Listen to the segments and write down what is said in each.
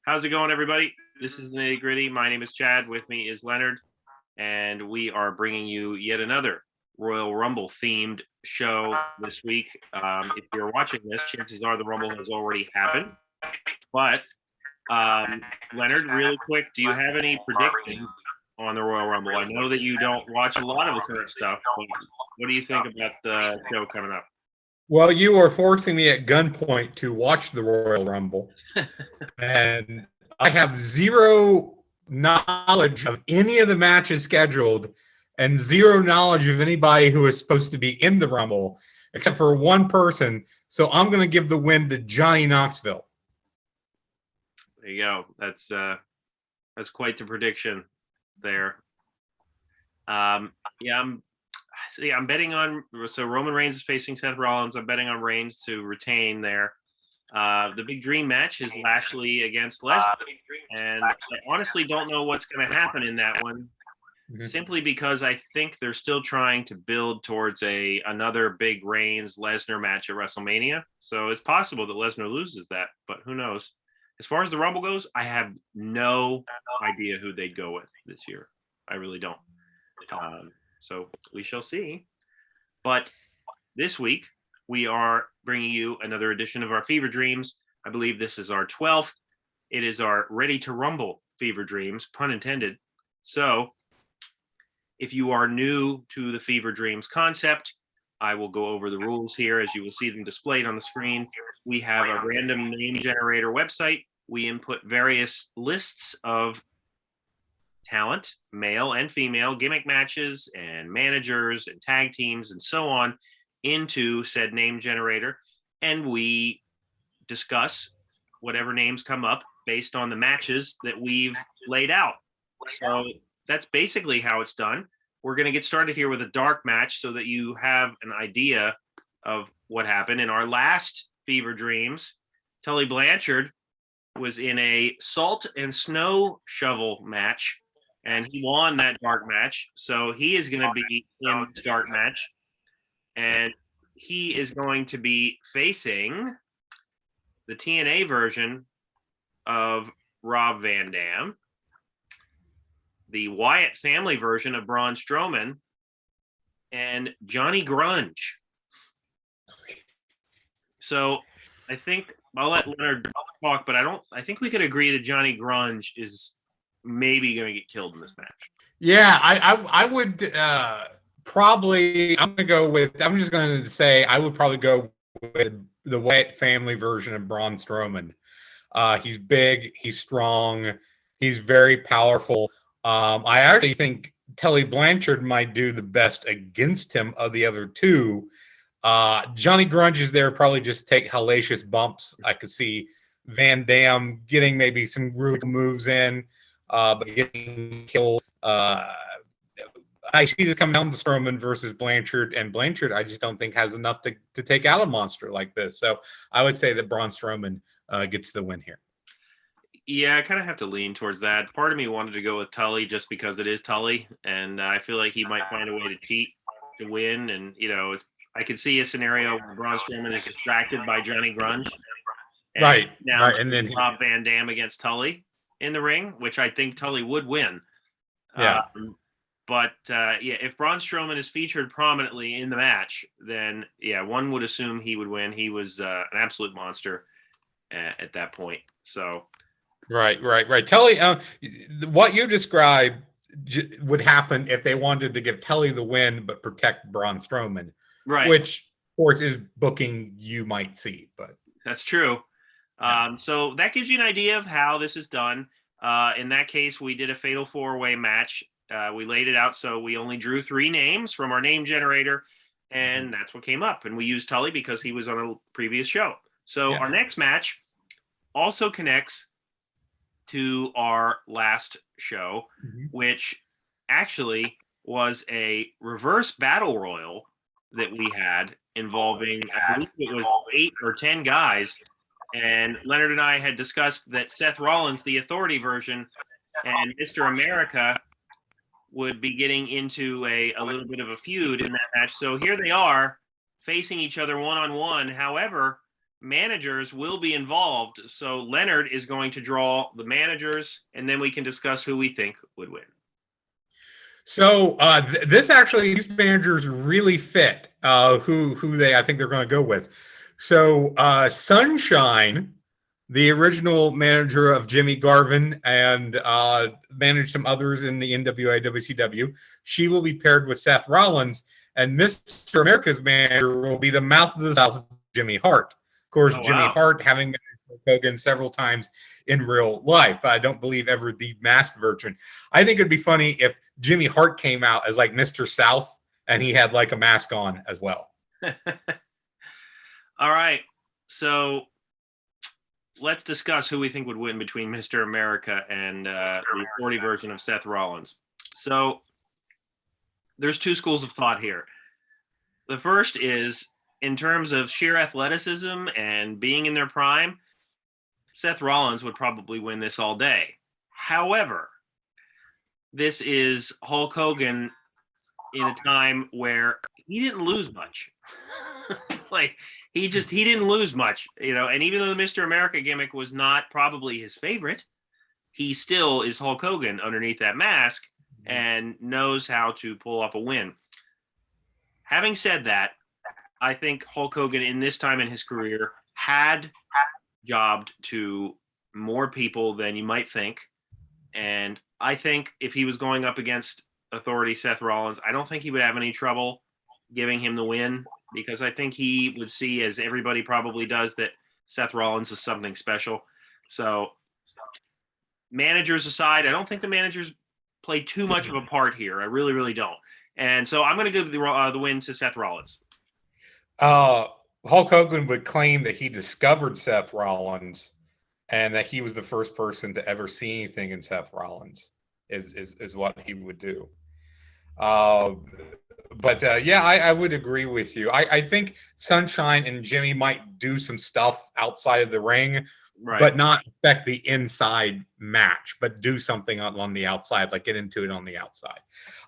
How's it going, everybody? This is the Nitty Gritty. My name is Chad. With me is Leonard, and we are bringing you yet another Royal Rumble themed show this week. If you're watching this, chances are the Rumble has already happened. But Leonard, really quick, do you have any predictions on the Royal Rumble? I know that you don't watch a lot of the current stuff, but what do you think about the show coming up? Well, you are forcing me at gunpoint to watch the Royal Rumble. And I have zero knowledge of any of the matches scheduled and zero knowledge of anybody who is supposed to be in the Rumble, except for one person. So I'm going to give the win to Johnny Knoxville. There you go. That's quite the prediction there. I'm betting on, so Roman Reigns is facing Seth Rollins. I'm betting on Reigns to retain there. The big dream match is Lashley against Lesnar, and I honestly don't know what's going to happen in that one, simply because I think they're still trying to build towards another big Reigns-Lesnar match at WrestleMania. So it's possible that Lesnar loses that, but who knows? As far as the Rumble goes, I have no idea who they'd go with this year. I really don't. So we shall see. But this week, we are bringing you another edition of our Fever Dreams. I believe this is our 12th. It is our Ready to Rumble Fever Dreams, pun intended. So if you are new to the Fever Dreams concept, I will go over the rules here as you will see them displayed on the screen. We have a random name generator website. We input various lists of talent, male and female, gimmick matches and managers and tag teams and so on into said name generator. And we discuss whatever names come up based on the matches that we've laid out. So that's basically how it's done. We're going to get started here with a dark match so that you have an idea of what happened. In our last Fever Dreams, Tully Blanchard was in a salt and snow shovel match, and he won that dark match. So he is going to be in this dark match, and he is going to be facing the TNA version of Rob Van Dam, the Wyatt family version of Braun Strowman, and Johnny Grunge. So I think I'll let Leonard talk, but I think we could agree that Johnny Grunge is maybe going to get killed in this match. Yeah, I would probably, I'm just going to say I would probably go with the Wyatt family version of Braun Strowman. He's big, he's strong, he's very powerful. I actually think Tully Blanchard might do the best against him of the other two. Johnny Grunge is there, probably just take hellacious bumps. I could see Van Dam getting maybe some really good moves in, but getting killed. I see this coming down to Strowman versus Blanchard, and Blanchard I just don't think has enough to take out a monster like this. So I would say that Braun Strowman gets the win here. Yeah, I kind of have to lean towards that. Part of me wanted to go with Tully just because it is Tully, and I feel like he might find a way to cheat to win. And, I could see a scenario where Braun Strowman is distracted by Johnny Grunge. Right. And then Rob Van Dam against Tully in the ring, which I think Tully would win. Yeah. If Braun Strowman is featured prominently in the match, then, one would assume he would win. He was an absolute monster at that point. So... Right. Tully, what you described would happen if they wanted to give Tully the win but protect Braun Strowman, right? Which, of course, is booking you might see, but that's true. Yeah. So that gives you an idea of how this is done. In that case, we did a fatal four-way match. We laid it out so we only drew 3 names from our name generator, and that's what came up. And we used Tully because he was on a previous show. So our next match also connects to our last show, which actually was a reverse battle royal that we had involving, I believe it was 8 or 10 guys. And Leonard and I had discussed that Seth Rollins, the Authority version, and Mr. America would be getting into a little bit of a feud in that match. So here they are facing each other one-on-one. However, managers will be involved. So Leonard is going to draw the managers, and then we can discuss who we think would win. So these managers really fit who they I think they're going to go with. So Sunshine, the original manager of Jimmy Garvin and managed some others in the NWA WCW, she will be paired with Seth Rollins, and Mr. America's manager will be the mouth of the South, Jimmy Hart. Of course, Jimmy Hart having managed Hogan several times in real life, but I don't believe ever the masked version. I think it'd be funny if Jimmy Hart came out as like Mr. South and he had like a mask on as well. All right. So let's discuss who we think would win between Mr. America and the 40 version of Seth Rollins. So there's two schools of thought here. The first is, in terms of sheer athleticism and being in their prime, Seth Rollins would probably win this all day. However, this is Hulk Hogan in a time where he didn't lose much. Like he didn't lose much, and even though the Mr. America gimmick was not probably his favorite, he still is Hulk Hogan underneath that mask and knows how to pull off a win. Having said that, I think Hulk Hogan in this time in his career had jobbed to more people than you might think. And I think if he was going up against authority Seth Rollins, I don't think he would have any trouble giving him the win, because I think he would see, as everybody probably does, that Seth Rollins is something special. So managers aside, I don't think the managers play too much of a part here. I really, really don't. And so I'm going to give the win to Seth Rollins. Hulk Hogan would claim that he discovered Seth Rollins and that he was the first person to ever see anything in Seth Rollins is what he would do. But I would agree with you. I think Sunshine and Jimmy might do some stuff outside of the ring, right, but not affect the inside match, but do something on the outside, like get into it on the outside.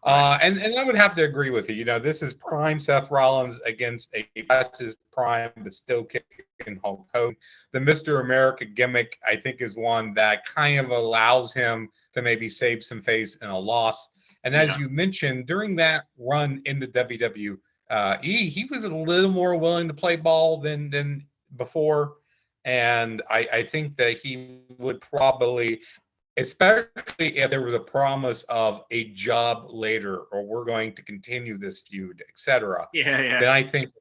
Right. And I would have to agree with you. This is prime Seth Rollins against a past his prime, but still kicking Hulk Hogan. The Mr. America gimmick, I think, is one that kind of allows him to maybe save some face in a loss. And as you mentioned, during that run in the WWE, he was a little more willing to play ball than before. And I think that he would probably, especially if there was a promise of a job later, or we're going to continue this feud, etc. Then I think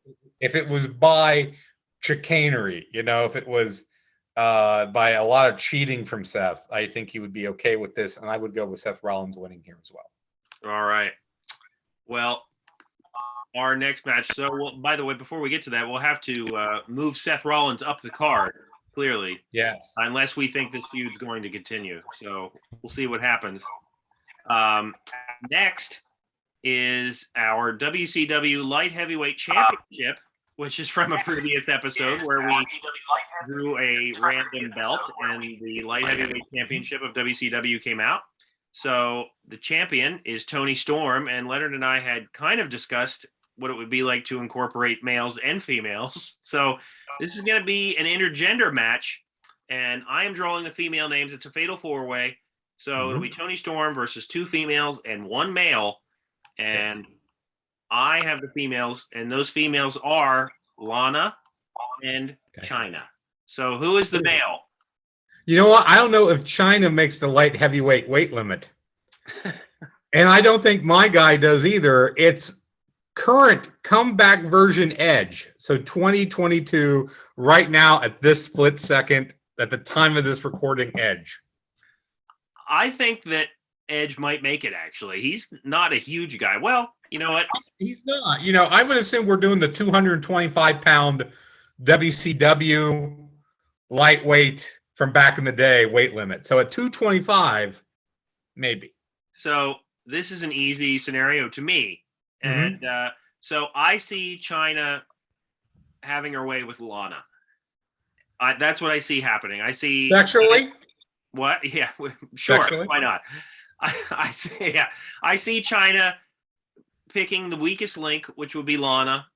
if it was by chicanery, if it was by a lot of cheating from Seth, I think he would be okay with this. And I would go with Seth Rollins winning here as well. All right. Well, our next match. So, by the way, before we get to that, we'll have to move Seth Rollins up the card, clearly. Yes. Unless we think this feud's going to continue. So, we'll see what happens. Next is our WCW Light Heavyweight Championship, which is from a previous episode where we drew a random belt and the Light Heavyweight Championship of WCW came out. So the champion is Tony Storm, and Leonard and I had kind of discussed what it would be like to incorporate males and females. So this is going to be an intergender match, and I am drawing the female names. It's a fatal four-way. So it'll be Tony Storm versus two females and one male, and I have the females, and those females are Lana and Chyna. So who is the male? You know what? I don't know if China makes the light heavyweight weight limit. And I don't think my guy does either. It's current comeback version Edge. So 2022, right now at this split second, at the time of this recording, Edge. I think that Edge might make it, actually. He's not a huge guy. Well, you know what? He's not. I would assume we're doing the 225-pound WCW lightweight from back in the day weight limit. So at 225, maybe. So this is an easy scenario to me. And so I see Chyna having her way with Lana. That's what I see happening. I see... Sexually? What? Yeah, sure. Sexually? Why not? I see Chyna picking the weakest link, which would be Lana.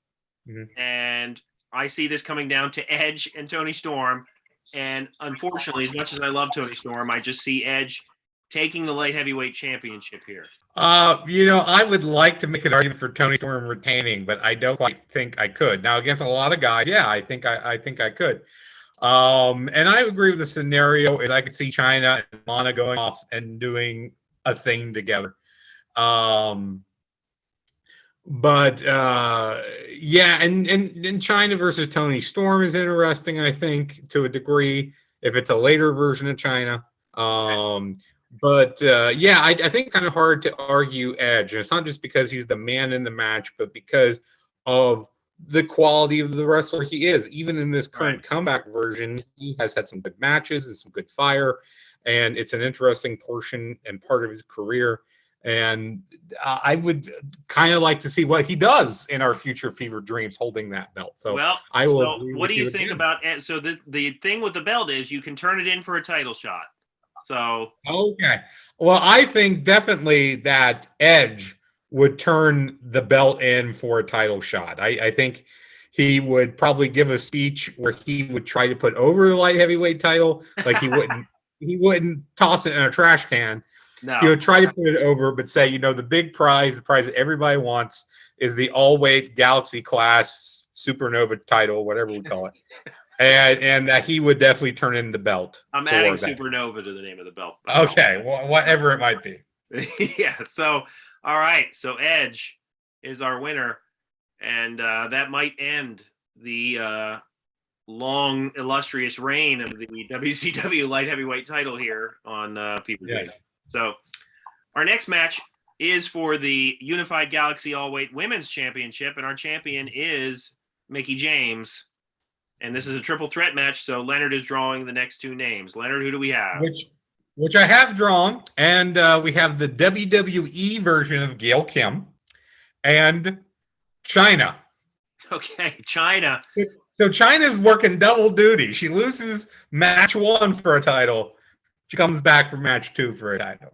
And I see this coming down to Edge and Tony Storm. And unfortunately, as much as I love Tony Storm, I just see Edge taking the light heavyweight championship here. I would like to make an argument for Tony Storm retaining, but I don't quite think I could. Now, against a lot of guys, yeah, I think I could. And I agree with the scenario is I could see China and Lana going off and doing a thing together. But yeah, and China versus Tony Storm is interesting, I think, to a degree, if it's a later version of China. But yeah, I think it's kind of hard to argue Edge. And it's not just because he's the man in the match, but because of the quality of the wrestler he is. Even in this current comeback version, he has had some good matches and some good fire, and it's an interesting portion and part of his career. And I would kind of like to see what he does in our future Fever Dreams holding that belt. So well, I will. So what do you think about it? So the thing with the belt is you can turn it in for a title shot. So okay. Well, I think definitely that Edge would turn the belt in for a title shot. I think he would probably give a speech where he would try to put over the light heavyweight title. Like he wouldn't toss it in a trash can. No. He would try to put it over, but say, the big prize, the prize that everybody wants, is the all-weight Galaxy class Supernova title, whatever we call it. And that he would definitely turn in the belt. I'm adding Supernova to the name of the belt. Okay, well, whatever it might be. Yeah, so, all right. So Edge is our winner, and that might end the long, illustrious reign of the WCW light heavyweight title here on Fever Dreams. Yes. So our next match is for the Unified Galaxy All-Weight Women's Championship, and our champion is Mickie James. And this is a triple threat match, so Leonard is drawing the next two names. Leonard, who do we have? Which I have drawn, and we have the WWE version of Gail Kim and Chyna. Okay, Chyna. So Chyna's working double duty. She loses match 1 for a title. She comes back for match 2 for a title.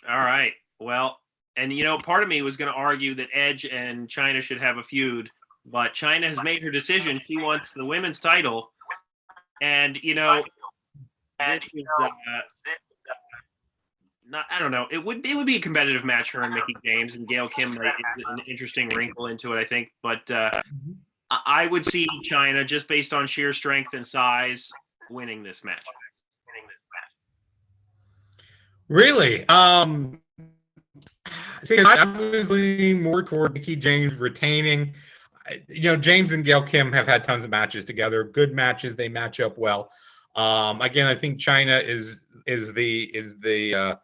All right. Well, and part of me was going to argue that Edge and Chyna should have a feud, but Chyna has made her decision. She wants the women's title, and this is I don't know. It would be a competitive match for Mickie James, and Gail Kim is an interesting wrinkle into it, I think. But I would see Chyna, just based on sheer strength and size, winning this match. Really? See, I was leaning more toward Mickie James retaining. James and Gail Kim have had tons of matches together. Good matches. They match up well. Again, I think Chyna is the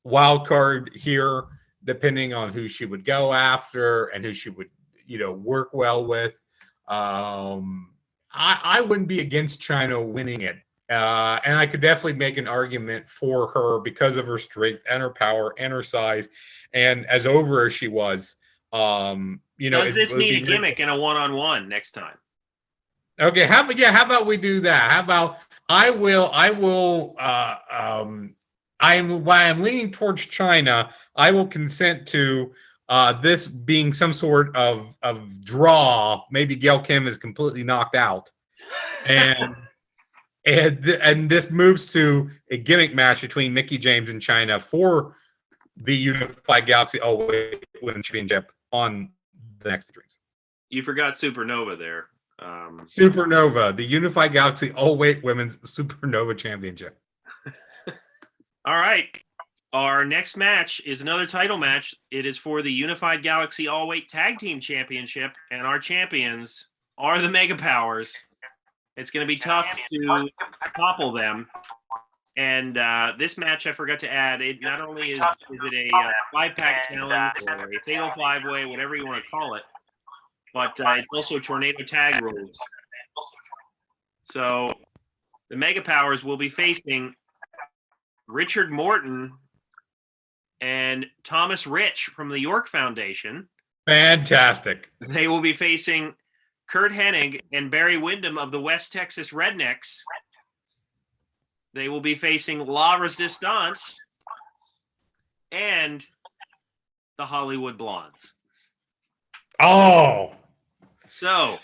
wild card here, depending on who she would go after and who she would work well with. I wouldn't be against Chyna winning it. And I could definitely make an argument for her because of her strength and her power and her size, and as over as she was. Does this need a gimmick and a one-on-one next time? Okay, how about we do that? How about I'm leaning towards Chyna. I will consent to this being some sort of draw. Maybe Gail Kim is completely knocked out, and. And this moves to a gimmick match between Mickie James and Chyna for the Unified Galaxy All-Weight Women's Championship on the next Dreams. You forgot Supernova there. Supernova, the Unified Galaxy All-Weight Women's Supernova Championship. All right. Our next match is another title match. It is for the Unified Galaxy All-Weight Tag Team Championship, and our champions are the Mega Powers. It's going to be tough to topple them. And this match, I forgot to add, it not only is it a 5-pack challenge or a fatal 5-way, whatever you want to call it, but it's also tornado tag rules. So the Mega Powers will be facing Richard Morton and Thomas Rich from the York Foundation. Fantastic. They will be facing Kurt Hennig and Barry Windham of the West Texas Rednecks. They will be facing La Resistance and the Hollywood Blondes. Oh. So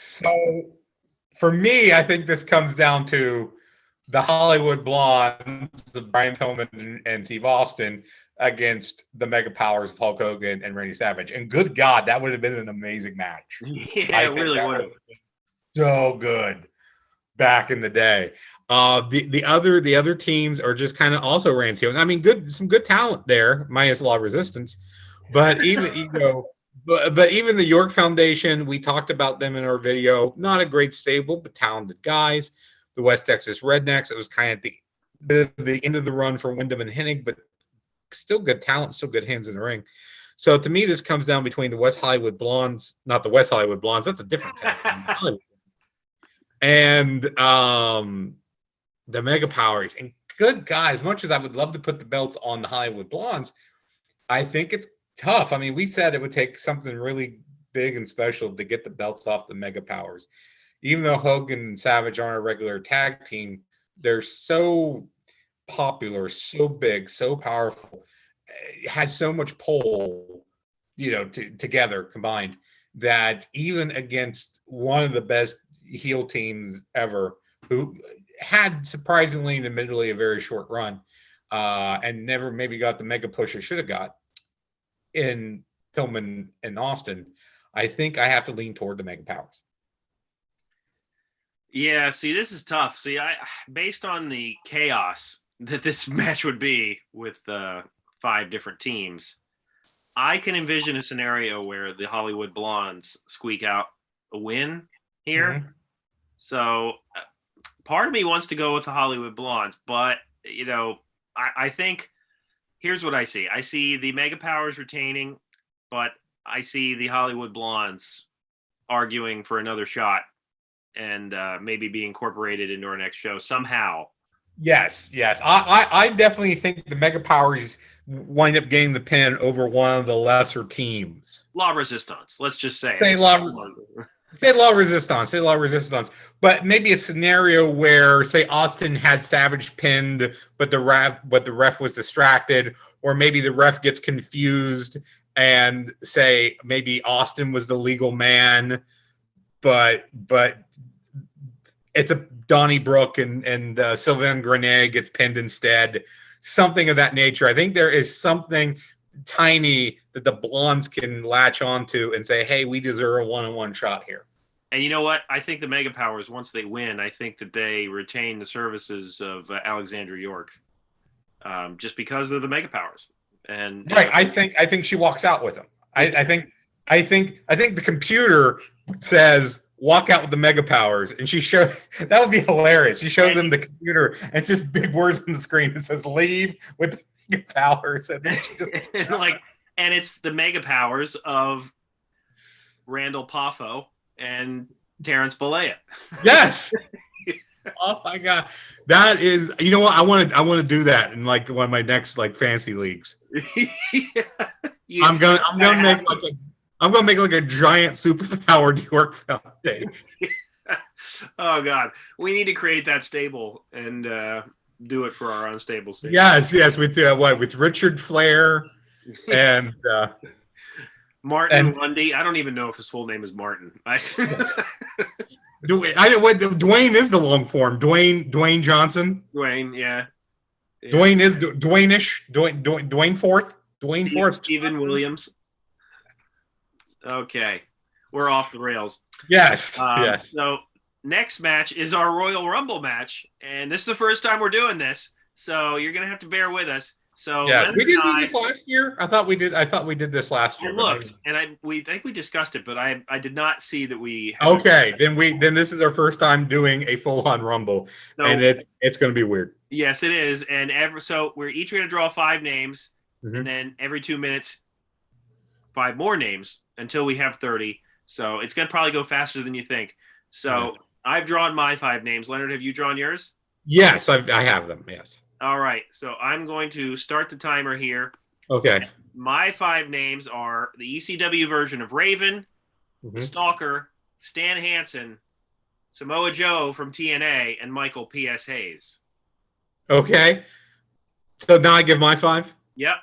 For me, I think this comes down to the Hollywood Blondes of Brian Pillman and Steve Austin against the mega powers of Hulk Hogan and Randy Savage. And good God, that would have been an amazing match. Yeah, it really would have. So good back in the day. The other teams are just kind of also ran heel. I mean, some good talent there, minus a lot of resistance. But even but even the York Foundation, we talked about them in our video. Not a great stable, but talented guys. The West Texas Rednecks. It was kind of the end of the run for Wyndham and Hennig, but still good talent, still good hands in the ring. So to me, this comes down between the West Hollywood Blondes, not the West Hollywood Blondes. That's a different tag. And the Mega Powers. And good guys, as much as I would love to put the belts on the Hollywood Blondes, I think it's tough. I mean, we said it would take something really big and special to get the belts off the Mega Powers. Even though Hogan and Savage aren't a regular tag team, they're so popular, so big, so powerful, had so much pull, together combined, that even against one of the best heel teams ever, who had surprisingly and admittedly a very short run, and never maybe got the mega push it should have got in Pillman and Austin, I think I have to lean toward the Mega Powers. Yeah, see, this is tough. See, based on the chaos that this match would be with 5 different teams, I can envision a scenario where the Hollywood Blondes squeak out a win here. Mm-hmm. So part of me wants to go with the Hollywood Blondes, but, I think here's what I see. I see the Mega Powers retaining, but I see the Hollywood Blondes arguing for another shot and maybe be incorporated into our next show somehow. Yes. I definitely think the Mega Powers wind up getting the pin over one of the lesser teams. La Resistance, let's just say. Say La Resistance. But maybe a scenario where, say, Austin had Savage pinned, but the ref was distracted, or maybe the ref gets confused and say maybe Austin was the legal man, but it's a Donnybrook and Sylvain Grenet gets pinned instead. Something of that nature. I think there is something tiny that the Blondes can latch onto and say, hey, we deserve a one-on-one shot here. And you know what? I think the Mega Powers, once they win, I think that they retain the services of Alexandra York, just because of the Mega Powers. And right, I think she walks out with them. I think the computer says walk out with the Mega Powers, and she shows that would be hilarious. She shows them the computer, and it's just big words on the screen that says leave with the Mega Powers, and then she just and it's the Mega Powers of Randall Poffo and Terrence Bollea. Yes. Oh my God, that is. You know what? I want to do that in like one of my next like fantasy leagues. I'm gonna make like a giant superpowered York Foundation. Oh God, we need to create that stable and do it for our unstable stable. Yes, with with Richard Flair and Martin Lundy. I don't even know if his full name is Martin. Dwayne is the long form. Dwayne Johnson. Dwayne, yeah. Dwayne is Dwayne-ish. Dwayne Fourth. Stephen Williams. Okay, we're off the rails. Yes. So next match is our Royal Rumble match, and this is the first time we're doing this, so you're gonna have to bear with us. So yeah, we did do this last year. I thought we did this last year. I looked, and we think we discussed it, but I did not see that we. Okay, then this is our first time doing a full-on Rumble, and it's going to be weird. Yes, it is, and so we're each going to draw 5 names, and then every 2 minutes, 5 more names until we have 30. So it's going to probably go faster than you think. So I've drawn my 5 names. Leonard, have you drawn yours? Yes, I have them. Yes. All right, so I'm going to start the timer here. Okay. My 5 names are the ECW version of Raven, Stalker, Stan Hansen, Samoa Joe from TNA, and Michael P.S. Hayes. Okay. So now I give my 5? Yep.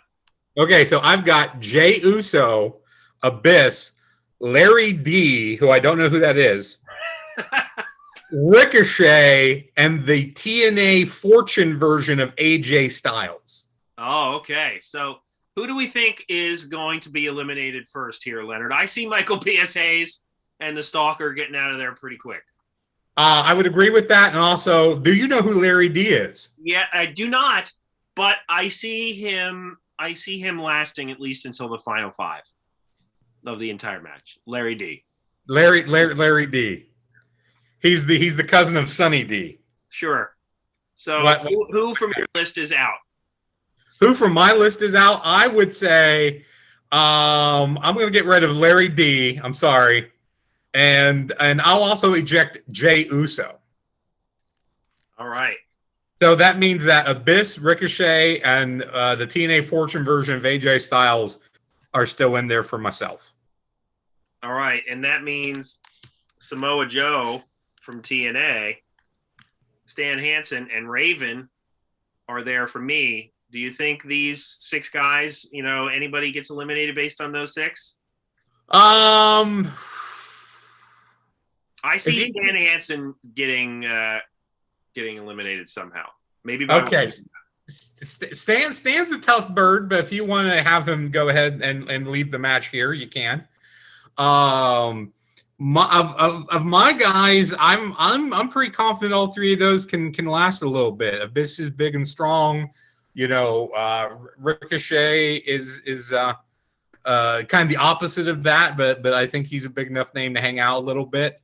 Okay, so I've got Jay Uso, Abyss, Larry D, who I don't know who that is, Ricochet and the TNA Fortune version of AJ Styles. Oh, okay. So who do we think is going to be eliminated first here, Leonard? I see Michael P.S. Hayes and the Stalker getting out of there pretty quick. I would agree with that. And also, do you know who Larry D is? Yeah, I do not, but I see him lasting at least until the final 5 of the entire match. Larry D. Larry D. He's the cousin of Sonny D. Sure. So who from your list is out? Who from my list is out? I would say I'm going to get rid of Larry D. I'm sorry. And I'll also eject Jay Uso. All right. So that means that Abyss, Ricochet, and the TNA Fortune version of AJ Styles are still in there for myself. All right. And that means Samoa Joe from TNA, Stan Hansen, and Raven are there for me. Do you think these 6 guys, anybody gets eliminated based on those 6? I see Stan Hansen getting eliminated somehow. Maybe by okay. Stan's a tough bird, but if you want to have him go ahead and leave the match here, you can. Of my guys, I'm pretty confident all 3 of those can last a little bit. Abyss is big and strong. Ricochet is kind of the opposite of that, but I think he's a big enough name to hang out a little bit.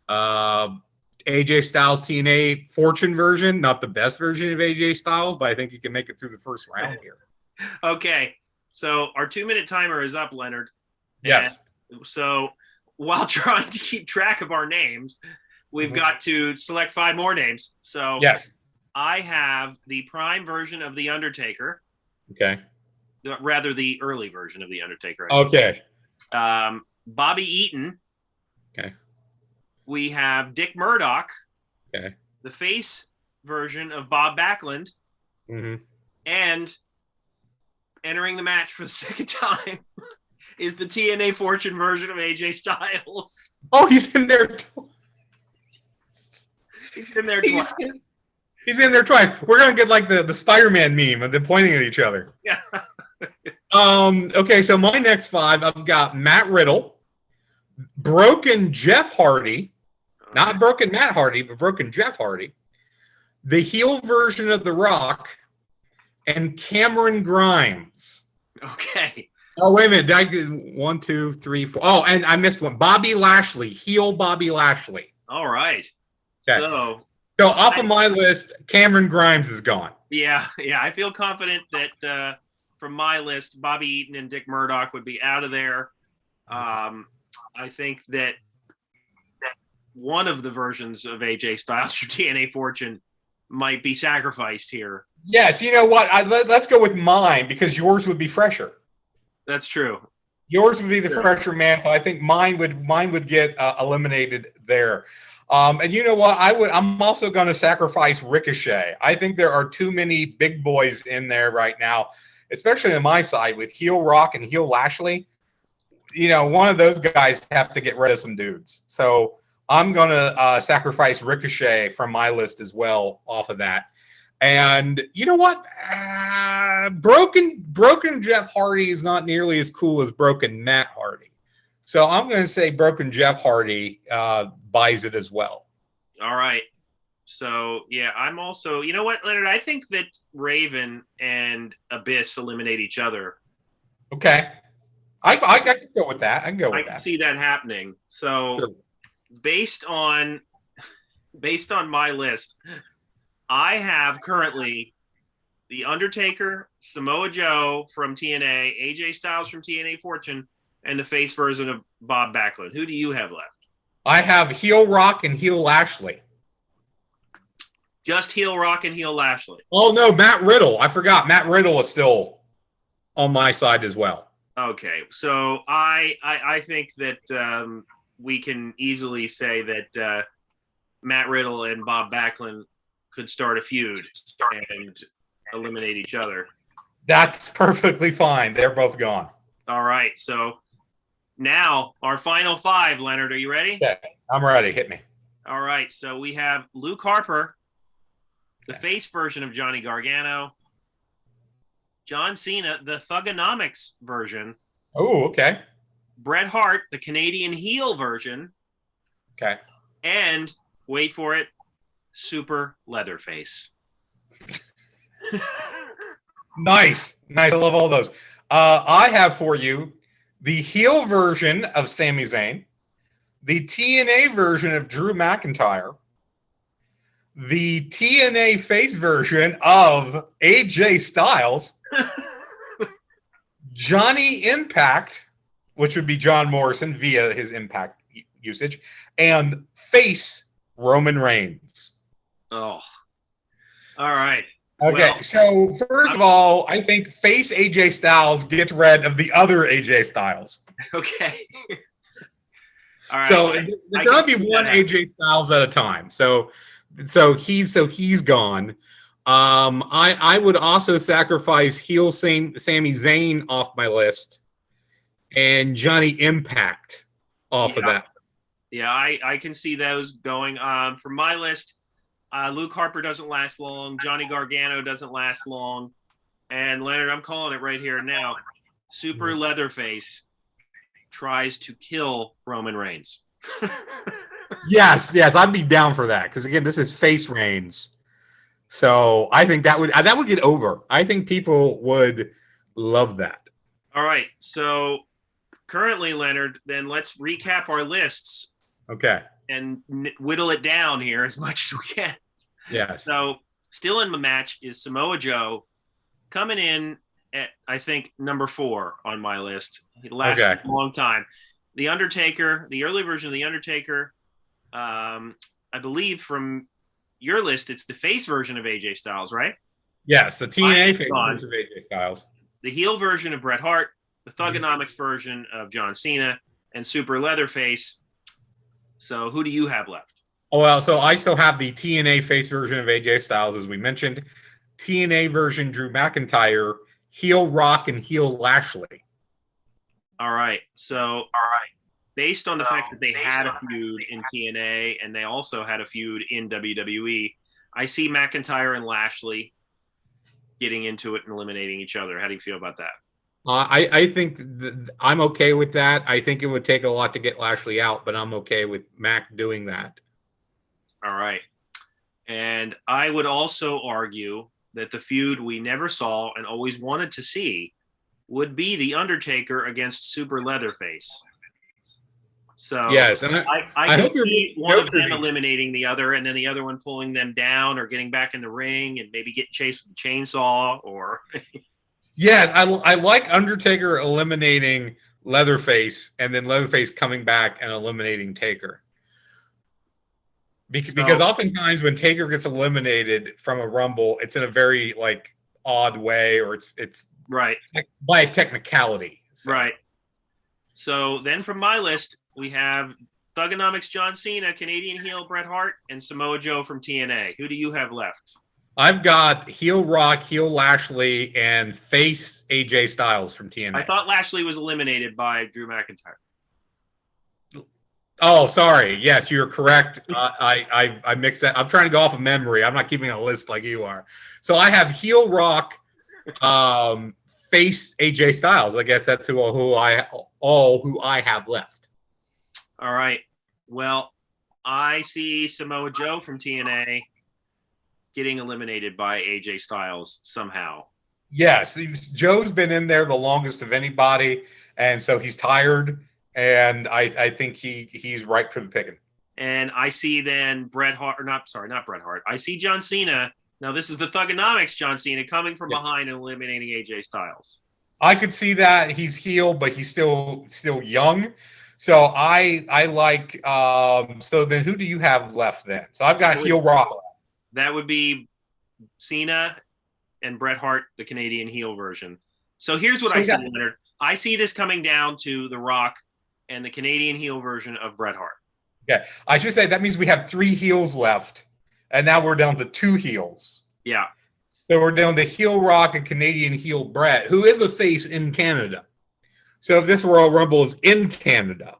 AJ Styles TNA Fortune version, not the best version of AJ Styles, but I think he can make it through the first round here. Okay, so our 2-minute timer is up, Leonard. Yes. And so while trying to keep track of our names, we've got to select 5 more names. So yes, I have the Prime version of The Undertaker. Okay. Rather, the early version of The Undertaker. Okay. Bobby Eaton. Okay. We have Dick Murdoch. Okay. The face version of Bob Backlund. Mm-hmm. And entering the match for the second time is the TNA Fortune version of AJ Styles. Oh, he's in there. He's in there twice. He's in there twice. We're gonna get like the Spider-Man meme of them pointing at each other. Yeah. Okay, so my next 5, I've got Matt Riddle, Broken Jeff Hardy, not Broken Matt Hardy, but Broken Jeff Hardy, the heel version of The Rock, and Cameron Grimes. Okay. Oh, wait a minute. Did I get 1, 2, 3, 4? Oh, and I missed one. Bobby Lashley, heel Bobby Lashley. All right. Okay. So off of my list, Cameron Grimes is gone. Yeah. I feel confident that from my list, Bobby Eaton and Dick Murdoch would be out of there. I think that one of the versions of AJ Styles for TNA Fortune might be sacrificed here. Yes, you know what? Let's go with mine because yours would be fresher. That's true. Yours would be the fresher man, so I think mine would get eliminated there. And you know what? I'm also going to sacrifice Ricochet. I think there are too many big boys in there right now, especially on my side with heel Rock and heel Lashley. One of those guys have to get rid of some dudes. So I'm going to sacrifice Ricochet from my list as well off of that. And you know what? Broken Jeff Hardy is not nearly as cool as Broken Matt Hardy. So I'm going to say Broken Jeff Hardy buys it as well. All right. So, yeah, I'm also – you know what, Leonard? I think that Raven and Abyss eliminate each other. Okay. I can go with that. I can see that happening. So, sure. Based on my list, I have currently The Undertaker, Samoa Joe from TNA, AJ Styles from TNA Fortune, and the face version of Bob Backlund. Who do you have left? I have heel Rock and heel Lashley. Just heel Rock and heel Lashley. Oh, no, Matt Riddle. I forgot. Matt Riddle is still on my side as well. Okay, so I think that we can easily say that Matt Riddle and Bob Backlund could start a feud and eliminate each other. That's perfectly fine. They're both gone. All right, so now our final 5, Leonard. Are you ready? Okay, I'm ready. Hit me. All right. So we have Luke Harper, the face version of Johnny Gargano. John Cena, the Thugonomics version. Oh, okay. Bret Hart, the Canadian heel version. Okay. And, wait for it, Super Leatherface. Nice. I love all those. I have for you the heel version of Sami Zayn, the TNA version of Drew McIntyre, the TNA face version of AJ Styles, Johnny Impact, which would be John Morrison via his Impact usage, and face Roman Reigns. Oh. All right. Okay, well, so first of all, I think face AJ Styles gets rid of the other AJ Styles. Okay. All right. So there's going to be one AJ Styles at a time. So he's gone. I would also sacrifice heel Sami Zayn off my list and Johnny Impact off of that. Yeah, I can see those going. For my list, Luke Harper doesn't last long. Johnny Gargano doesn't last long. And Leonard, I'm calling it right here now. Super Leatherface tries to kill Roman Reigns. Yes, I'd be down for that because again, this is face Reigns, so I think that would get over. I think people would love that. All right, so currently, Leonard, then let's recap our lists. Okay, and whittle it down here as much as we can. Yes. So still in the match is Samoa Joe, coming in at, I think, number 4 on my list. He lasted a long time. The Undertaker, the early version of The Undertaker, I believe from your list, it's the face version of AJ Styles, right? Yes, the TNA face version of AJ Styles. The heel version of Bret Hart, the Thugonomics version of John Cena, and Super Leatherface. So who do you have left? Oh, well, so I still have the TNA face version of AJ Styles, as we mentioned. TNA version Drew McIntyre, heel Rock, and heel Lashley. All right. So, based on the fact that they had a feud in TNA and they also had a feud in WWE, I see McIntyre and Lashley getting into it and eliminating each other. How do you feel about that? I think I'm okay with that. I think it would take a lot to get Lashley out, but I'm okay with Mac doing that. All right. And I would also argue that the feud we never saw and always wanted to see would be The Undertaker against Super Leatherface. So yes, and I hope see one of them eliminating the other and then the other one pulling them down or getting back in the ring and maybe getting chased with a chainsaw or yes, I like Undertaker eliminating Leatherface and then Leatherface coming back and eliminating Taker. Because oftentimes when Taker gets eliminated from a Rumble, it's in a very odd way, or it's right by a technicality. So. Right. So then from my list, we have Thugonomics John Cena, Canadian heel Bret Hart, and Samoa Joe from TNA. Who do you have left? I've got heel Rock, heel Lashley, and face AJ Styles from TNA. I thought Lashley was eliminated by Drew McIntyre. Oh, sorry. Yes, you're correct. I mixed that. I'm trying to go off of memory. I'm not keeping a list like you are. So I have heel Rock, face AJ Styles. I guess that's who I have left. All right. Well, I see Samoa Joe from TNA getting eliminated by AJ Styles somehow. Yes, Joe's been in there the longest of anybody, and so he's tired. And I think he's ripe for the picking. And I see then Bret Hart, not Bret Hart. I see John Cena. Now this is the Thugonomics John Cena coming from behind and eliminating AJ Styles. I could see that. He's heel, but he's still young. So I like. So then, who do you have left then? So I've got heel Rock. That would be Cena and Bret Hart, the Canadian heel version. So here's what I see, Leonard. I see this coming down to The Rock and the Canadian heel version of Bret Hart. Yeah, I should say that means we have 3 heels left, and now we're down to 2 heels. Yeah. So we're down to heel Rock and Canadian heel Bret, who is a face in Canada. So if this Royal Rumble is in Canada,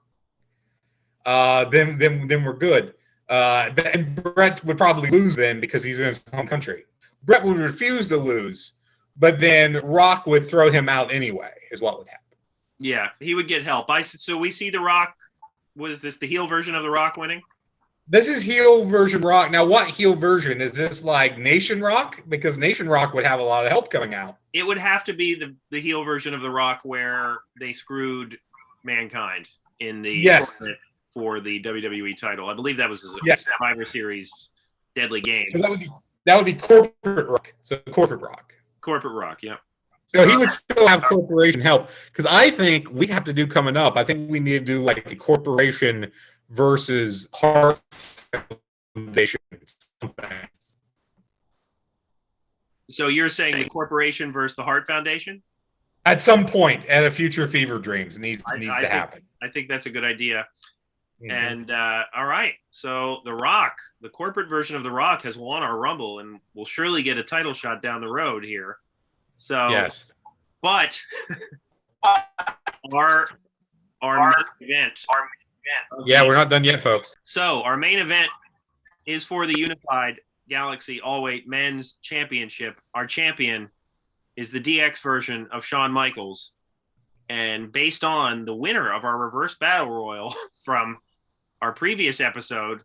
then we're good. And Brett would probably lose then because he's in his home country. Brett would refuse to lose, but then Rock would throw him out anyway, is what would happen. Yeah, he would get help. So we see The Rock. What is this? The heel version of The Rock winning? This is heel version Rock. Now, what heel version? Is this like Nation Rock? Because Nation Rock would have a lot of help coming out. It would have to be the heel version of The Rock where they screwed Mankind in the tournament for the WWE title. I believe that was a Survivor Series Deadly Game. So that would be Corporate Rock. So Corporate Rock. Corporate Rock, yeah. So he would still have corporation help, because I think we have to do coming up. I think we need to do like a corporation versus Hart Foundation. So you're saying the corporation versus the Hart Foundation? At some point, at a future Fever Dreams, needs to happen. I think that's a good idea. Mm-hmm. And all right, so The Rock, the corporate version of The Rock, has won our Rumble, and will surely get a title shot down the road here. So yes, but our main event. Yeah, we're not done yet, folks. So our main event is for the Unified Galaxy All-Weight Men's Championship. Our champion is the DX version of Shawn Michaels, and based on the winner of our Reverse Battle Royal from our previous episode,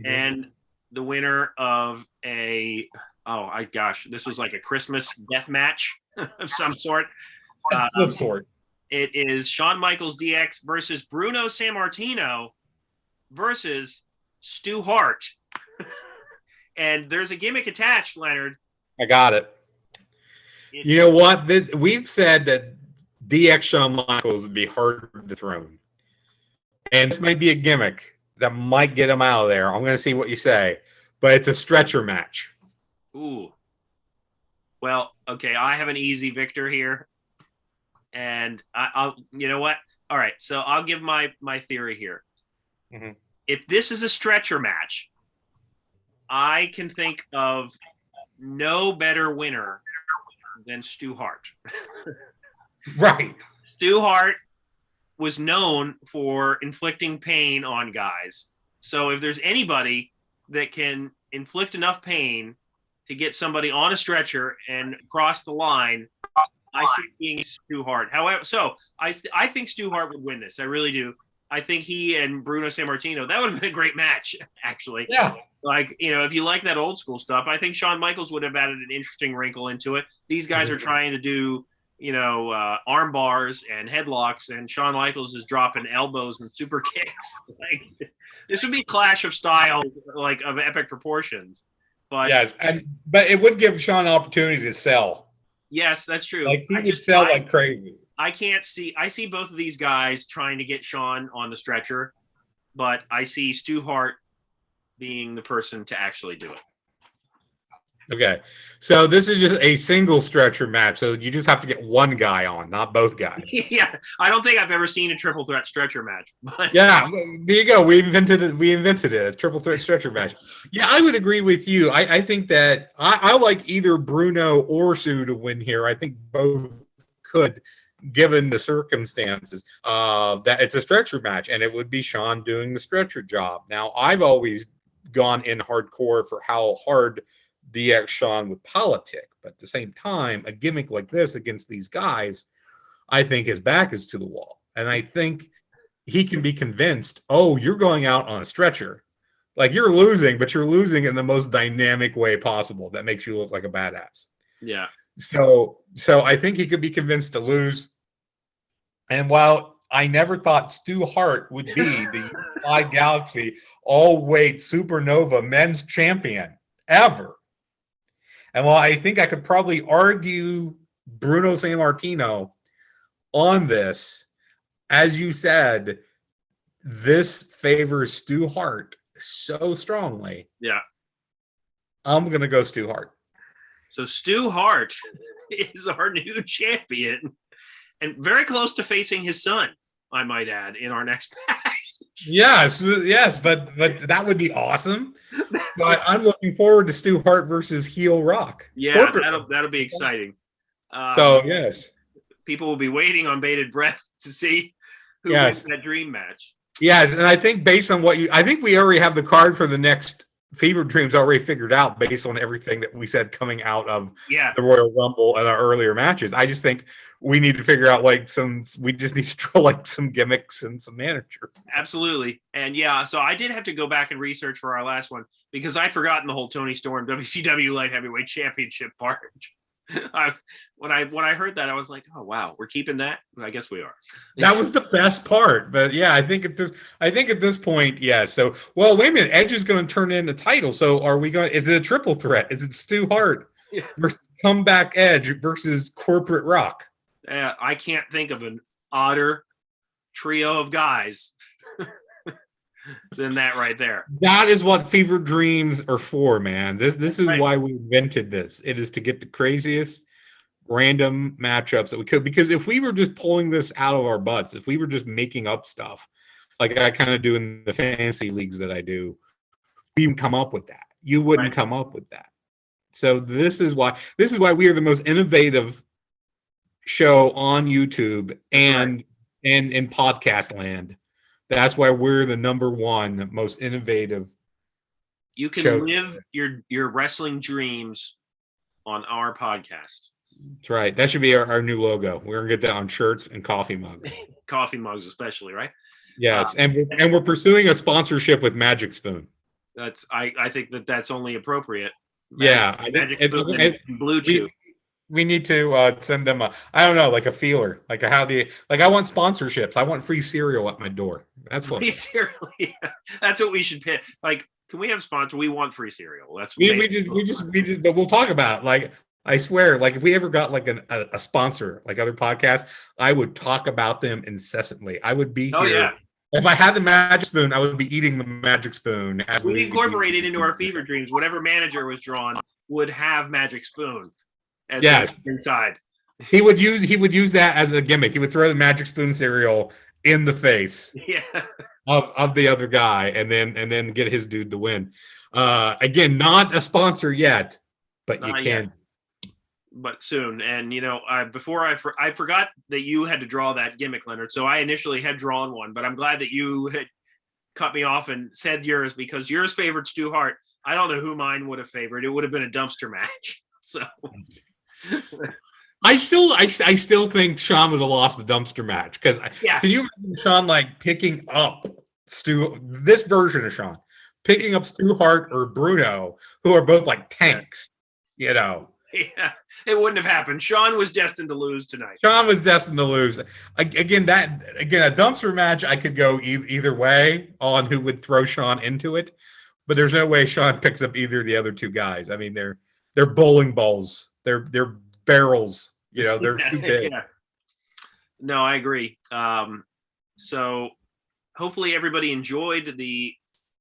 and the winner of this was like a Christmas death match of some sort. It is Shawn Michaels DX versus Bruno Sammartino versus Stu Hart. And there's a gimmick attached, Leonard. I got it. You know what? We've said that DX Shawn Michaels would be hard to dethrone. And this might be a gimmick that might get him out of there. I'm going to see what you say. But it's a stretcher match. Ooh. Well, okay, I have an easy victor here. And I'll, you know what? All right, so I'll give my theory here. Mm-hmm. If this is a stretcher match, I can think of no better winner than Stu Hart. Right. Stu Hart was known for inflicting pain on guys. So if there's anybody that can inflict enough pain to get somebody on a stretcher and cross the line, I see it being Stu Hart. However, so I think Stu Hart would win this. I really do. I think he and Bruno Sammartino, that would have been a great match, actually. Yeah. Like, if you like that old school stuff, I think Shawn Michaels would have added an interesting wrinkle into it. These guys are trying to do, arm bars and headlocks, and Shawn Michaels is dropping elbows and super kicks. Like, this would be a clash of styles, like of epic proportions. But yes, but it would give Shawn an opportunity to sell. Yes, that's true. Like he would sell like crazy. I see both of these guys trying to get Shawn on the stretcher, but I see Stu Hart being the person to actually do it. Okay. So this is just a single stretcher match. So you just have to get one guy on, not both guys. Yeah. I don't think I've ever seen a triple threat stretcher match. But yeah, there you go. We invented it, a triple threat stretcher match. Yeah, I would agree with you. I think that I like either Bruno or Sue to win here. I think both could, given the circumstances, that it's a stretcher match, and it would be Shawn doing the stretcher job. Now, I've always gone in hardcore for how hard DX Shawn would politic, but at the same time, a gimmick like this against these guys, I think his back is to the wall. And I think he can be convinced, oh, you're going out on a stretcher. Like, you're losing, but you're losing in the most dynamic way possible that makes you look like a badass. Yeah. So I think he could be convinced to lose. And while I never thought Stu Hart would be the Unified Galaxy all-weight supernova men's champion ever, and while I think I could probably argue Bruno Sammartino on this, as you said, this favors Stu Hart so strongly. Yeah. I'm going to go Stu Hart. So Stu Hart is our new champion and very close to facing his son, I might add, in our next match. Yes, but that would be awesome. But I'm looking forward to Stu Hart versus heel Rock. Yeah, that'll be exciting. So yes, people will be waiting on bated breath to see who wins that dream match. Yes, and I think based on I think we already have the card for the next Fever Dreams already figured out based on everything that we said coming out of Yeah, the Royal Rumble and our earlier matches. I just think we need to figure out we just need to draw like some gimmicks and some manager. absolutely. And yeah, so I did have to go back and research for our last one because I'd forgotten the whole Tony Storm WCW Light Heavyweight Championship part. When I heard that, I was like, oh wow, we're keeping that. I guess we are. That was the best part, but yeah, I think at this point, yeah. So, well, wait a minute, Edge is going to turn in the title. So, are we going? Is it a triple threat? Is it Stu Hart versus Comeback Edge versus Corporate Rock? I can't think of an odder trio of guys than that right there. That is what Fever Dreams are for, man. This is Right. why we invented this. It is to get the craziest random matchups that we could. Because if we were just pulling this out of our butts, if we were just making up stuff, like I kind of do in the fantasy leagues that I do, we wouldn't come up with that. You wouldn't come up with that. So this is why we are the most innovative show on YouTube and in podcast land. That's why we're the number one most innovative. You can live your wrestling dreams on our podcast. That's right. That should be our new logo. We're gonna get that on shirts and coffee mugs. Coffee mugs, especially, right? Yes, and we're pursuing a sponsorship with Magic Spoon. That's I think that's only appropriate. Magic Spoon and Blue Chew. We need to send them I don't know, like a feeler. Like I want sponsorships. I want free cereal at my door. That's what free cereal. Yeah. That's what we should pick. Like, can we have sponsor? We want free cereal. That's we just but we'll talk about it. Like I swear, like if we ever got like a sponsor, like other podcasts, I would talk about them incessantly. I would be here. Yeah. If I had the Magic Spoon, I would be eating the Magic Spoon. As we incorporated into our Fever Dreams. Whatever manager was drawn would have Magic Spoon. Yes, inside. He would use that as a gimmick. He would throw the Magic Spoon cereal in the face of the other guy, and then get his dude to win. Again, not a sponsor yet, but not you can. Yet. But soon. And before I forgot that you had to draw that gimmick, Leonard. So I initially had drawn one, but I'm glad that you had cut me off and said yours because yours favored Stu Hart. I don't know who mine would have favored. It would have been a dumpster match. So I still think Shawn would have lost the dumpster match because can you imagine Shawn like picking up this version of Shawn picking up Stu Hart or Bruno, who are both like tanks, Yeah, it wouldn't have happened. Shawn was destined to lose tonight. Shawn was destined to lose. Again, a dumpster match, I could go either way on who would throw Shawn into it, but there's no way Shawn picks up either of the other two guys. I mean, they're bowling balls. They're barrels. They're too big. Yeah. No, I agree. So hopefully everybody enjoyed the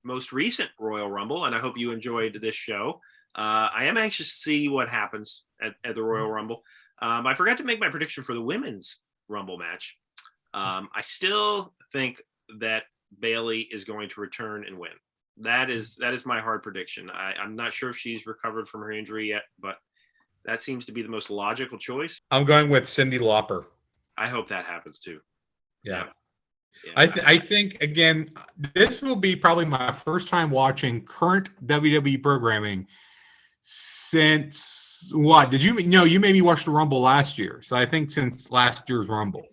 most recent Royal Rumble, and I hope you enjoyed this show. I am anxious to see what happens at the Royal Rumble. I forgot to make my prediction for the women's Rumble match. I still think that Bayley is going to return and win. That is my hard prediction. I'm not sure if she's recovered from her injury yet, but that seems to be the most logical choice. I'm going with Cyndi Lauper. I hope that happens too. Yeah. I think, again, this will be probably my first time watching current WWE programming since what? Did you know you maybe watched the Rumble last year? So I think since last year's Rumble.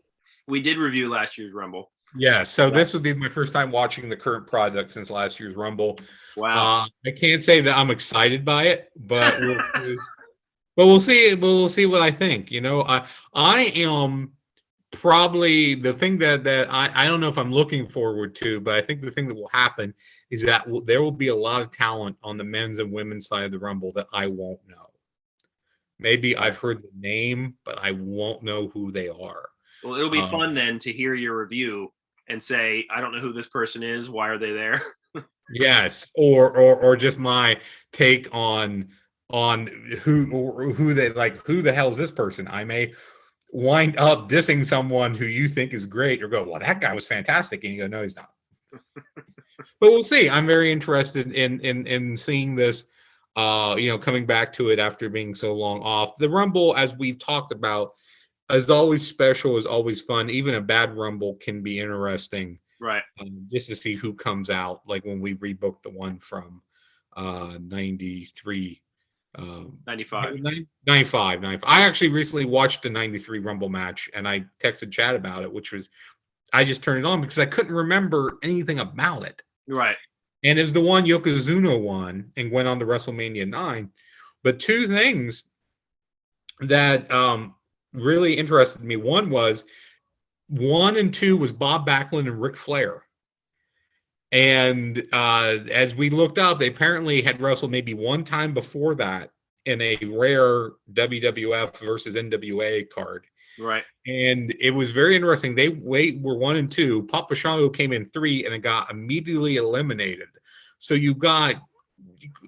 We did review last year's Rumble. Yeah, so this would be my first time watching the current project since last year's Rumble. Wow. I can't say that I'm excited by it, but we'll see. We'll see what I think. I am probably the thing that I don't know if I'm looking forward to, but I think the thing that will happen is that there will be a lot of talent on the men's and women's side of the Rumble that I won't know. Maybe I've heard the name, but I won't know who they are. Well, it'll be fun then to hear your review and say, I don't know who this person is. Why are they there? Yes, or just my take on who they like. Who the hell is this person? I may wind up dissing someone who you think is great, or go, well, that guy was fantastic, and you go, no, he's not. But we'll see. I'm very interested in seeing this. Coming back to it after being so long off. The Rumble, as we've talked about, is always special, is always fun. Even a bad Rumble can be interesting. Right. just to see who comes out. Like when we rebooked the one from 93. 95. 95. I actually recently watched the 93 Rumble match, and I texted Chad about it, which was I just turned it on because I couldn't remember anything about it. Right. And it's the one Yokozuna won and went on to WrestleMania 9. But two things that really interested me. One and two was Bob Backlund and Ric Flair. And as we looked up, they apparently had wrestled maybe one time before that in a rare WWF versus NWA card. Right. And it was very interesting. They were 1 and 2. Papa Shango came in 3 and it got immediately eliminated. So you got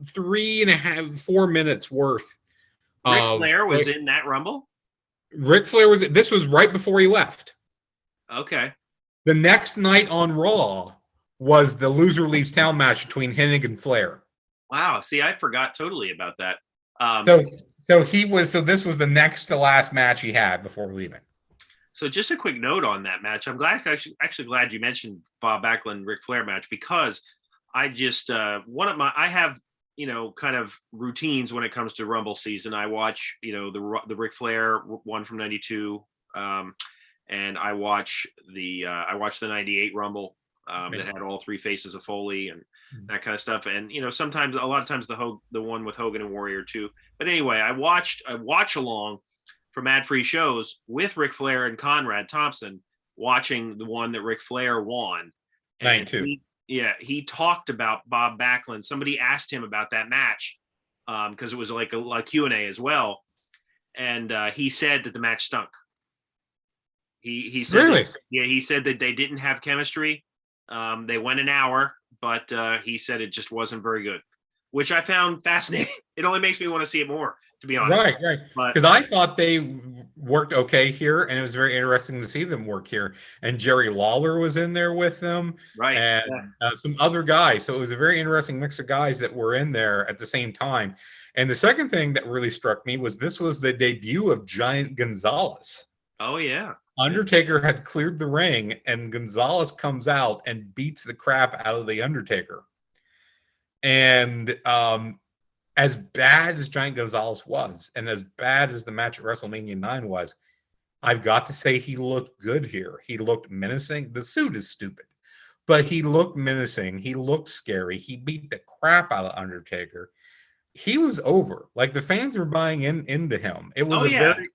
3.5, 4 minutes worth. Ric Flair was in that Rumble? Ric Flair was. This was right before he left. Okay. The next night on Raw was the loser leaves town match between Hennig and Flair. Wow. See, I forgot totally about that. So this was the next to last match he had before leaving. So just a quick note on that match. I'm actually glad you mentioned Bob Backlund Ric Flair match, because I just I have kind of routines when it comes to Rumble season. I watch the Ric Flair one from '92, and I watch the 98 Rumble that had all three faces of Foley and that kind of stuff. And a lot of times the one with Hogan and Warrior too. But anyway, I watch along from ad-free shows with Ric Flair and Conrad Thompson, watching the one that Ric Flair won. 92. He talked about Bob Backlund. Somebody asked him about that match because it was like a Q&A as well. And he said that the match stunk. He said really? He said that they didn't have chemistry. They went an hour, but he said it just wasn't very good, which I found fascinating. It only makes me want to see it more, to be honest. Right. Because I thought they worked okay here, and it was very interesting to see them work here. And Jerry Lawler was in there with them, right? And some other guys. So it was a very interesting mix of guys that were in there at the same time. And the second thing that really struck me was this was the debut of Giant Gonzalez. Oh, yeah. Undertaker had cleared the ring, and Gonzalez comes out and beats the crap out of the Undertaker. And as bad as Giant Gonzalez was, and as bad as the match at WrestleMania 9 was, I've got to say he looked good here. He looked menacing. The suit is stupid, but he looked menacing. He looked scary. He beat the crap out of Undertaker. He was over. Like, the fans were buying into him. It was very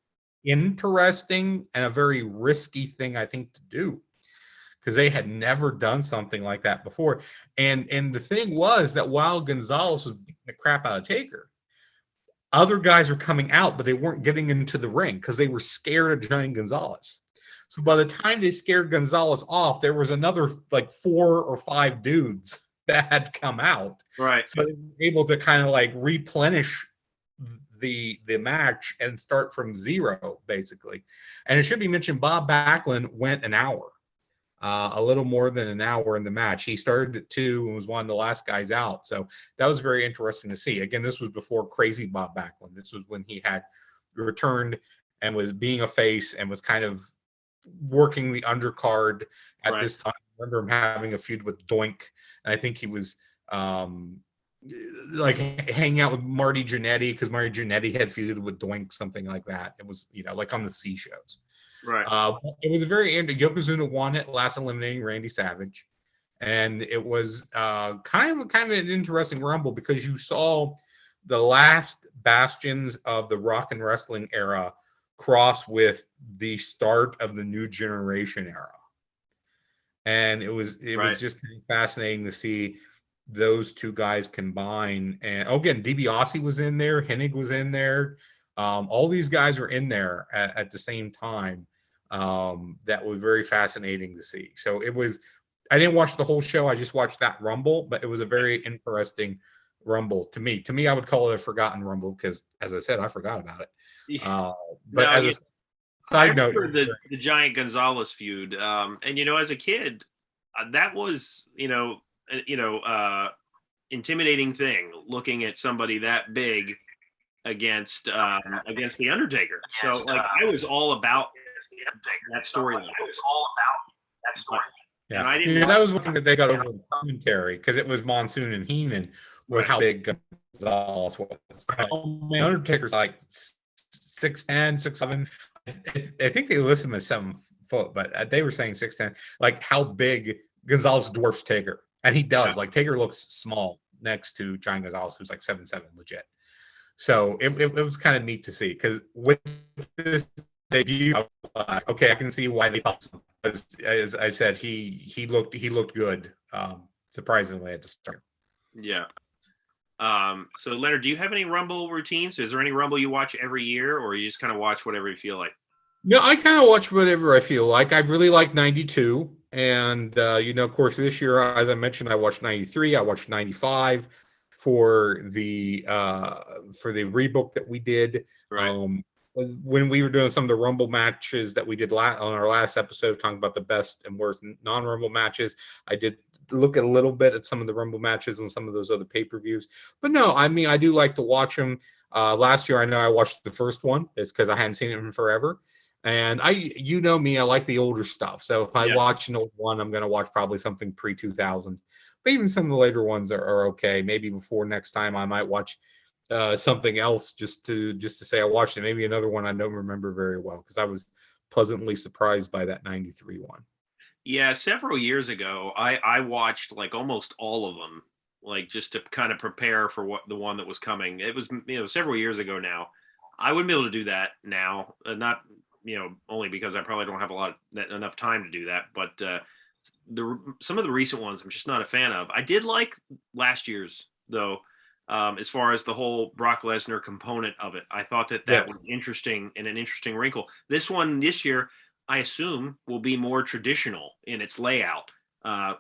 interesting and a very risky thing, I think, to do, because they had never done something like that before. And the thing was that while Gonzalez was beating the crap out of Taker, other guys were coming out, but they weren't getting into the ring because they were scared of Giant Gonzalez. So by the time they scared Gonzalez off, there was another like 4 or 5 dudes that had come out. Right. So they were able to kind of like replenish the match and start from zero, basically. And it should be mentioned, Bob Backlund went an hour. A little more than an hour in the match. He started at 2 and was one of the last guys out. So that was very interesting to see. Again, this was before crazy Bob Backlund. This was when he had returned and was being a face and was kind of working the undercard at this time. I remember him having a feud with Doink. And I think he was like hanging out with Marty Jannetty, because Marty Jannetty had feuded with Doink, something like that. It was, like on the C shows. Right. It was a very Yokozuna won it, last eliminating Randy Savage, and it was kind of an interesting Rumble, because you saw the last bastions of the rock and wrestling era cross with the start of the new generation era, and it was just fascinating to see those two guys combine. And again, DiBiase was in there, Hennig was in there. All these guys were in there at the same time. That was very fascinating to see. So it was, I didn't watch the whole show. I just watched that Rumble, but it was a very interesting Rumble to me. To me, I would call it a forgotten Rumble because, as I said, I forgot about it. But as a side note, the Giant Gonzalez feud, and as a kid, that was intimidating thing, looking at somebody that big against the Undertaker. So I was all about that storyline. And Yeah, I didn't that watch. was one thing that they got over in commentary because it was Monsoon and Heenan was Right. how big Gonzalez was. Oh man, Undertaker's like 6'10", 6'7". I think they list him as 7 foot, but they were saying 6'10". Like how big Gonzalez dwarfs Taker, and he Yeah. does. Like Taker looks small next to Giant Gonzalez, who's like 7'7" legit. So it was kind of neat to see because with this debut, I was like, okay, I can see why they thought so. As I said, he looked good, surprisingly at the start. Yeah. So Leonard, do you have any Rumble routines? Is there any Rumble you watch every year, or you just kind of watch whatever you feel like? No, I kind of watch whatever I feel like. I really like 92. And, of course, this year, as I mentioned, I watched 93. I watched 95 for the rebook that we did. Right. When we were doing some of the Rumble matches that we did on our last episode, talking about the best and worst non-Rumble matches, I did look at a little bit at some of the Rumble matches and some of those other pay-per-views. But no, I mean, I do like to watch them. Last year, I know I watched the first one. It's because I hadn't seen it in forever. And you know me, I like the older stuff. So if I watch an old one, I'm going to watch probably something pre-2000. But even some of the later ones are okay. Maybe before next time, I might watch something else just to say I watched it. Maybe another one I don't remember very well because I was pleasantly surprised by that 93 one. Yeah, several years ago, I watched like almost all of them, like just to kind of prepare for what the one that was coming. It was several years ago now. I wouldn't be able to do that now. Not only because I probably don't have enough time to do that, but some of the recent ones I'm just not a fan of. I did like last year's though, as far as the whole Brock Lesnar component of it. I thought that was interesting and an interesting wrinkle. This one this year, I assume, will be more traditional in its layout.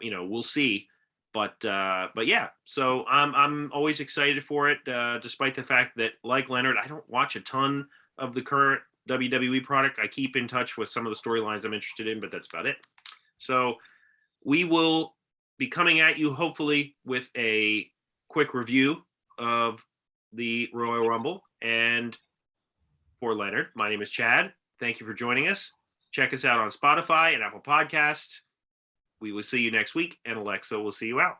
We'll see. But yeah, so I'm always excited for it, despite the fact that, like Leonard, I don't watch a ton of the current WWE product. I keep in touch with some of the storylines I'm interested in, but that's about it. So we will be coming at you hopefully with a quick review of the Royal Rumble. And for Leonard, my name is Chad. Thank you for joining us. Check us out on Spotify and Apple Podcasts. We will see you next week, and Alexa will see you out.